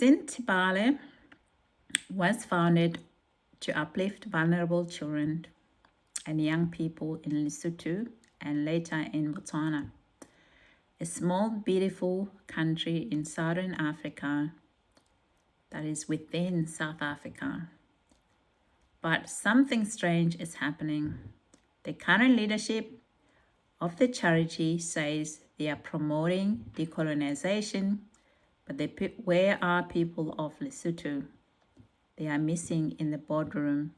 Sentebale was founded to uplift vulnerable children and young people in Lesotho and later in Botswana, a small, beautiful country in southern Africa that is within South Africa. But something strange is happening. The current leadership of the charity says they are promoting decolonization, but where are people of Lesotho? They are missing in the boardroom.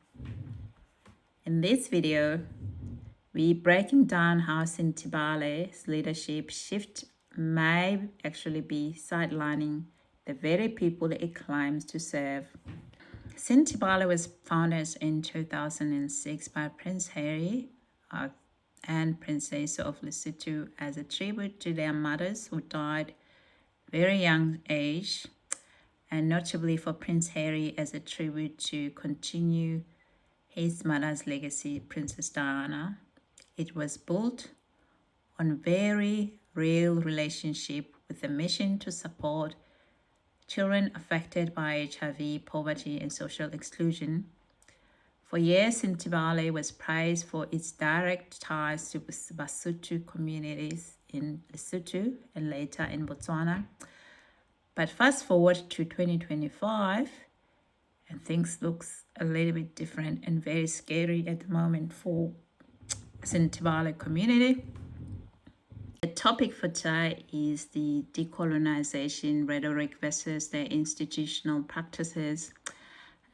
In this video, we're breaking down how Sentebale's leadership shift may actually be sidelining the very people it claims to serve. Sentebale was founded in 2006 by Prince Harry and Prince Seeiso of Lesotho as a tribute to their mothers who died very young age, and notably for Prince Harry as a tribute to continue his mother's legacy, Princess Diana. It was built on very real relationship with a mission to support children affected by HIV, poverty, and social exclusion. For years, Sentebale was praised for its direct ties to Basotho communities in Lesotho and later in Botswana. But fast forward to 2025, and things looks a little bit different and very scary at the moment for Sentebale community. The topic for today is the decolonization rhetoric versus the institutional practices,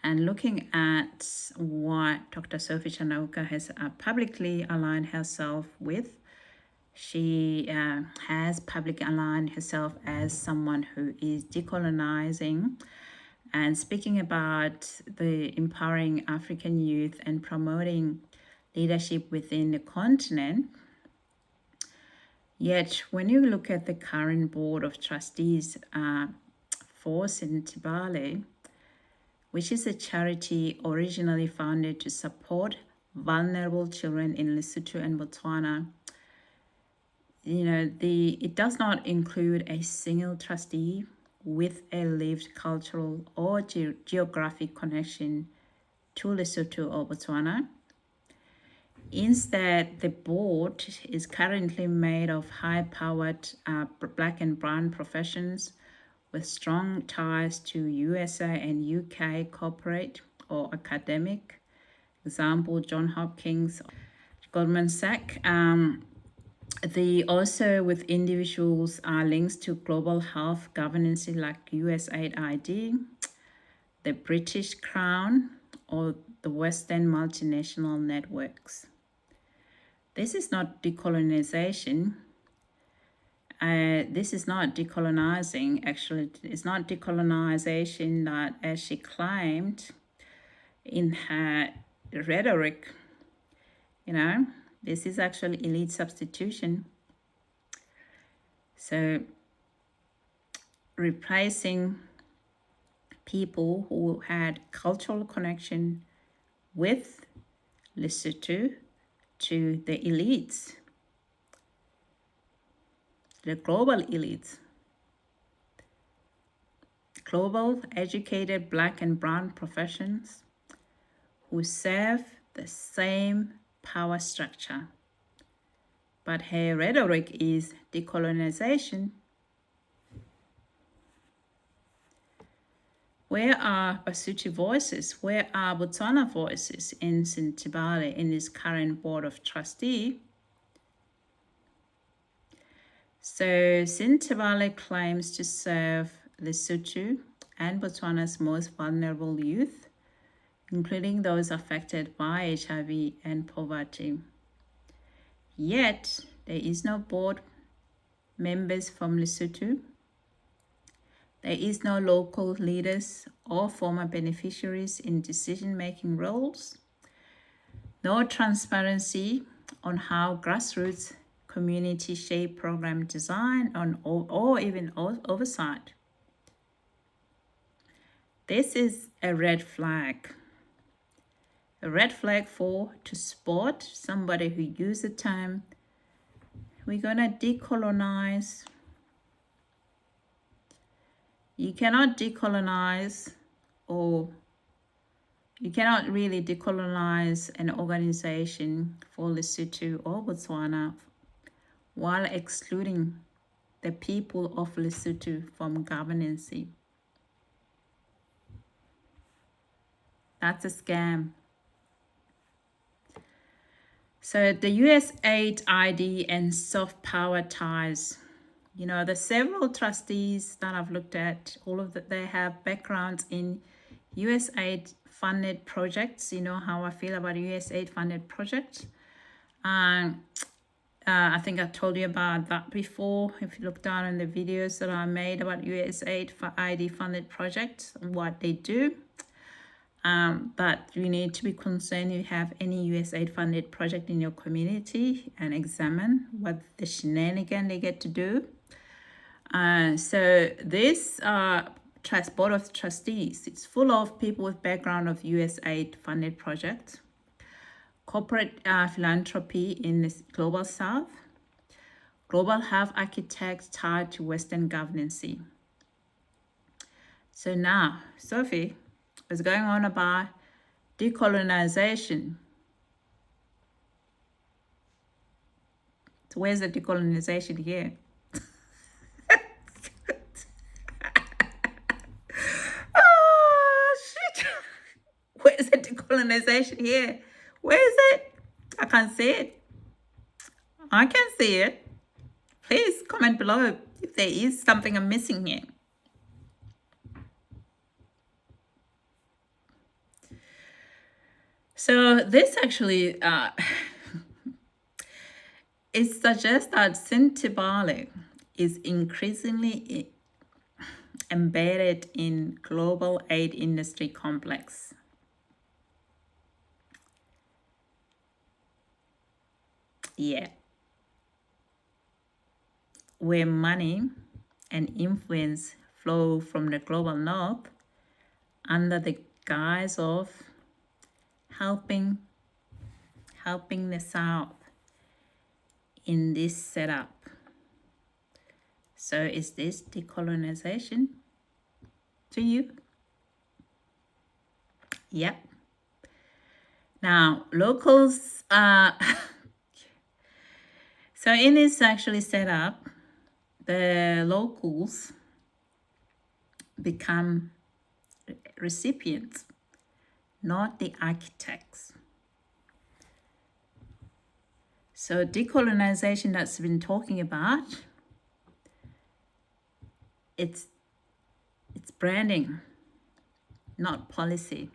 and looking at what Dr. Sophie Chandauka has publicly aligned herself with. She has publicly aligned herself as someone who is decolonizing and speaking about the empowering African youth and promoting leadership within the continent. Yet, when you look at the current board of trustees for Sentebale, which is a charity originally founded to support vulnerable children in Lesotho and Botswana, it does not include a single trustee with a lived cultural or geographic connection to Lesotho or Botswana. Instead, the board is currently made of high-powered Black and brown professions with strong ties to USA and UK corporate or academic. Example, John Hopkins, Goldman Sachs. Also with individuals links to global health governance like USAID, the British Crown, or the Western multinational networks. This is not decolonization. This is not decolonizing, actually. It's not decolonization that, as she claimed in her rhetoric, this is actually elite substitution. So replacing people who had cultural connection with Lesotho to the elites, the global elites, global educated Black and brown professions who serve the same power structure. But her rhetoric is decolonization. Where are Basotho voices? Where are Botswana voices in Sentebale in this current board of trustee? So Sentebale claims to serve Lesotho and Botswana's most vulnerable youth, including those affected by HIV and poverty. Yet, there is no board members from Lesotho. There is no local leaders or former beneficiaries in decision-making roles. No transparency on how grassroots community shape program design or even oversight. This is a red flag. A red flag to spot somebody who used the term, we're gonna decolonize. You cannot decolonize, or you cannot really decolonize an organization for Lesotho or Botswana while excluding the people of Lesotho from governance. That's a scam. So the USAID ID and soft power ties. You know, the several trustees that I've looked at, all of that, they have backgrounds in USAID funded projects. You know how I feel about USAID funded projects. I think I told you about that before. If you look down in the videos that I made about USAID for ID funded projects and what they do. But you need to be concerned if you have any USAID funded project in your community and examine what the shenanigan they get to do. So this board of trustees, it's full of people with background of USAID funded projects, corporate philanthropy in the global south, global health architects tied to Western governance. So now, Sophie is going on about decolonization. So where's the decolonization here? Oh, shit. Where's the decolonization here? Where is it? I can't see it. I can see it. Please comment below if there is something I'm missing here. So this actually, it suggests that Sentebale is increasingly embedded in global aid industry complex. Yeah. Where money and influence flow from the global north under the guise of helping the south in this setup. So is this decolonization to you? Yep. Now, locals, so in this actually setup, the locals become recipients, not the architects. So decolonization that's been talking about, it's branding, not policy.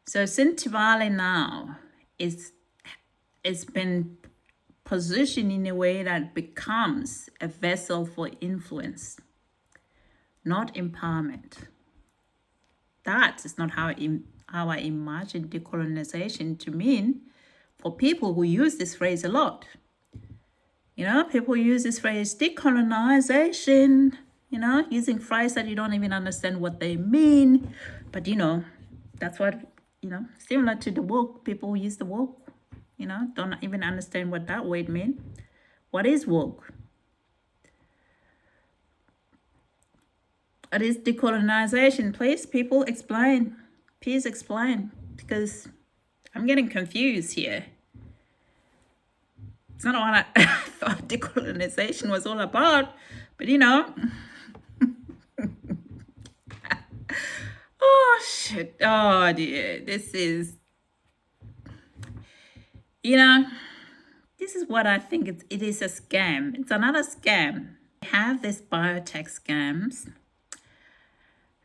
So Sentebale now it's been positioned in a way that becomes a vessel for influence, not empowerment. That is not how I imagine decolonization to mean for people who use this phrase a lot. You know, people use this phrase decolonization, you know, using phrases that you don't even understand what they mean. But, you know, that's what, you know, similar to the woke, people who use the woke, you know, don't even understand what that word means. What is woke? What is decolonization? Please, people, explain. Please explain, because I'm getting confused here. It's not what I thought decolonization was all about, but you know. Oh, shit. Oh, dear. This is, you know, this is what I think it is a scam. It's another scam. We have these biotech scams,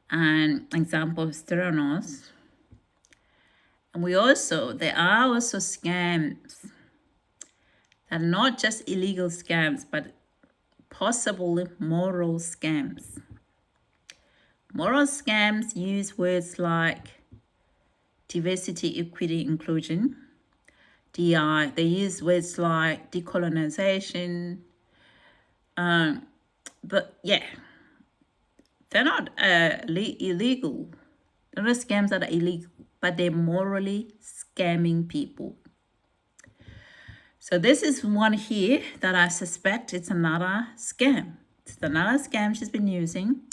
and example of Theranos. And there are also scams that are not just illegal scams, but possible moral scams. Moral scams use words like diversity, equity, inclusion, DI. They use words like decolonization. But yeah, they're not illegal. They're not scams that are illegal, but they're morally scamming people. So this is one here that I suspect it's another scam. It's another scam she's been using.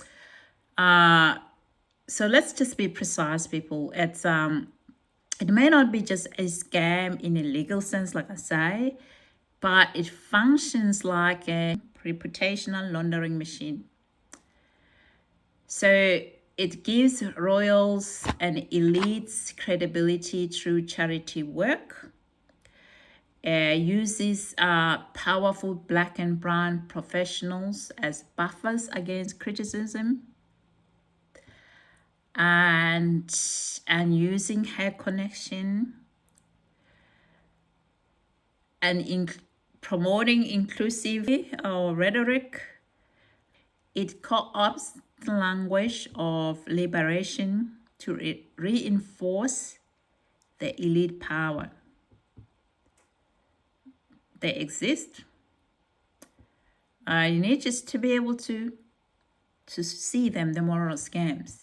So let's just be precise, people. It's it may not be just a scam in a legal sense, like I say, but it functions like a reputational laundering machine. So it gives royals and elites credibility through charity work, uses powerful black and brown professionals as buffers against criticism, and using her connection and promoting inclusive or rhetoric. It co-opts the language of liberation to reinforce the elite power. They exist. You need just to be able to see them, the moral scams.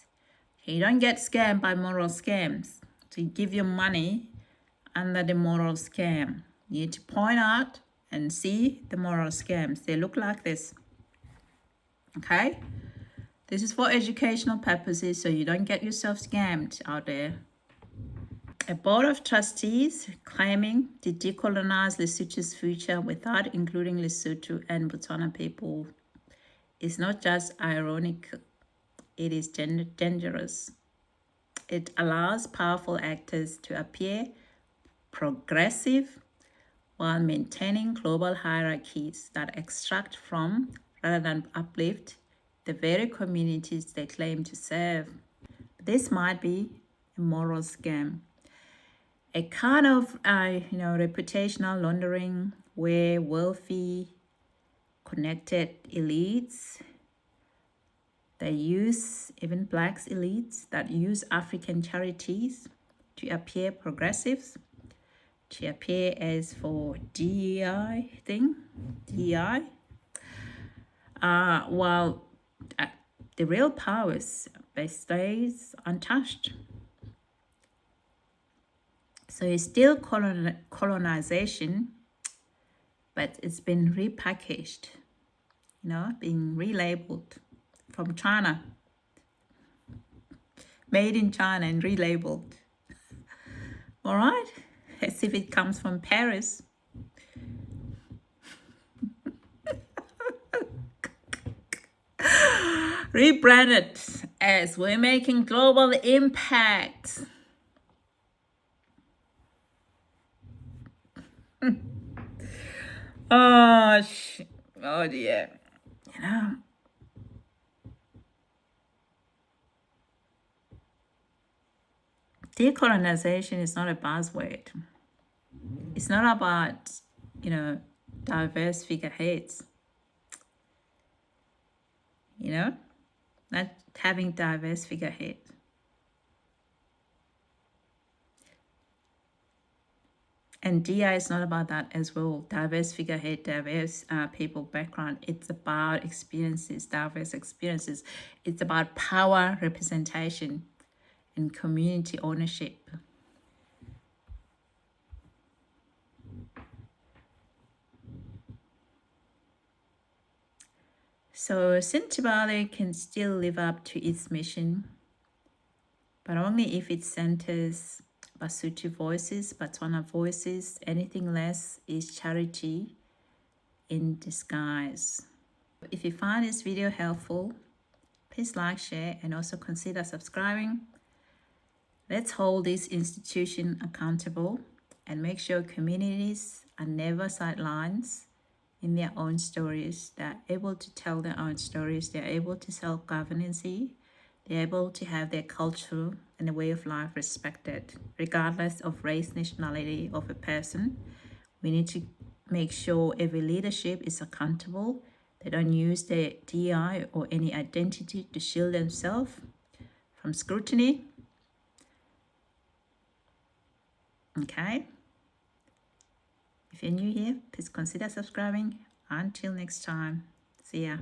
You don't get scammed by moral scams. So you give your money under the moral scam. You need to point out and see the moral scams. They look like this. Okay? This is for educational purposes, so you don't get yourself scammed out there. A board of trustees claiming to decolonize Lesotho's future without including Lesotho and Botswana people is not just ironic, it is dangerous. It allows powerful actors to appear progressive while maintaining global hierarchies that extract from, rather than uplift, the very communities they claim to serve. This might be a moral scam. A kind of, reputational laundering where wealthy, connected elites, they use, even blacks elites, that use African charities to appear progressives, to appear as for DEI, while the real powers, they stays untouched. So it's still colonization, but it's been repackaged, being relabeled from China, made in China and relabeled. All right, as if it comes from Paris. Rebranded as we're making global impact. Oh dear. Decolonization is not a buzzword. It's not about, diverse figureheads. Not having diverse figurehead. And DI is not about that as well. Diverse figurehead, diverse people background. It's about experiences, diverse experiences. It's about power representation and community ownership. So Sentebale can still live up to its mission, but only if it centers Basotho voices, Botswana voices. Anything less is charity in disguise. If you find this video helpful, please like, share, and also consider subscribing. Let's hold this institution accountable and make sure communities are never sidelines in their own stories. They're able to tell their own stories. They're able to self-governance. They're able to have their culture and the way of life respected, regardless of race, nationality of a person. We need to make sure every leadership is accountable. They don't use their DI or any identity to shield themselves from scrutiny. Okay? If you're new here, please consider subscribing. Until next time, see ya.